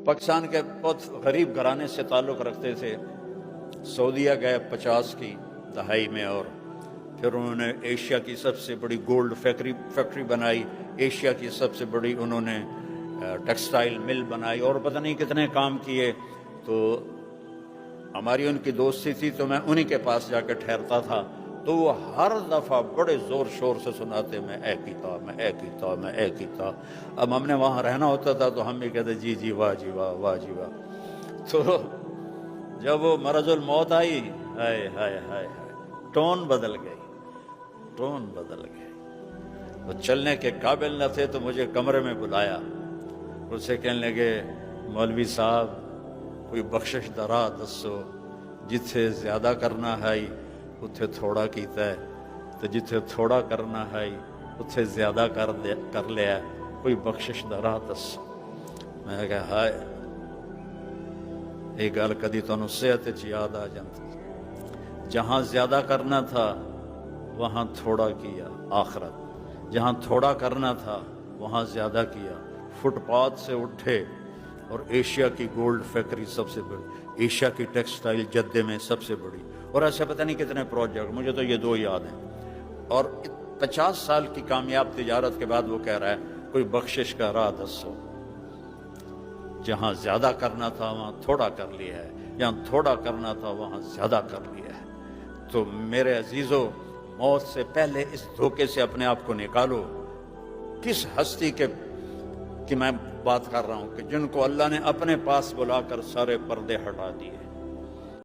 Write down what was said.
پاکستان کے بہت غریب گھرانے سے تعلق رکھتے تھے. سعودیہ گئے 50 کی دہائی میں، اور پھر انہوں نے ایشیا کی سب سے بڑی گولڈ فیکٹری بنائی، ایشیا کی سب سے بڑی انہوں نے ٹیکسٹائل مل بنائی، اور پتہ نہیں کتنے کام کیے. تو ہماری ان کی دوستی تھی، تو میں انہی کے پاس جا کے ٹھہرتا تھا. تو وہ ہر دفعہ بڑے زور شور سے سناتے، میں اے کیتا، میں اے کیتا، میں اے کیتا. اب ہم نے وہاں رہنا ہوتا تھا تو ہم بھی کہتے جی جی واہ جی واہ، واہ جی واہ. تو جب وہ مرض الموت آئی، ہائے ہائے ہائے ہائے، ٹون بدل گئی، ٹون بدل گئی. وہ چلنے کے قابل نہ تھے تو مجھے کمرے میں بلایا. اس سے کہنے لگے مولوی صاحب کوئی بخشش دا راہ دسو، جتھے زیادہ کرنا ہے اتھے تھوڑا کیتا ہے، تو جتھے تھوڑا کرنا ہے اتھے زیادہ کر لیا، کوئی بخشش دا راہ دسو. میں نے کہا ہائے، یہ گل کدی تانوں صحت وچ یاد آ جاتی. جہاں زیادہ کرنا تھا وہاں تھوڑا کیا آخرت، جہاں تھوڑا کرنا تھا وہاں زیادہ کیا. فٹ پاتھ سے اٹھے اور ایشیا کی گولڈ فیکٹری سب سے بڑی، ایشیا کی ٹیکسٹائل جدے میں سب سے بڑی، اور ایسے پتہ نہیں کتنے پروجیکٹ، مجھے تو یہ 2 یاد ہیں. اور 50 سال کی کامیاب تجارت کے بعد وہ کہہ رہا ہے کوئی بخشش کا راہ دسو. جہاں زیادہ کرنا تھا وہاں تھوڑا کر لیا ہے، جہاں تھوڑا کرنا تھا وہاں زیادہ کر لیا ہے. تو میرے عزیزو، موت سے پہلے اس دھوکے سے اپنے آپ کو نکالو. کس ہستی کی میں بات کر رہا ہوں کہ جن کو اللہ نے اپنے پاس بلا کر سارے پردے ہٹا دیے.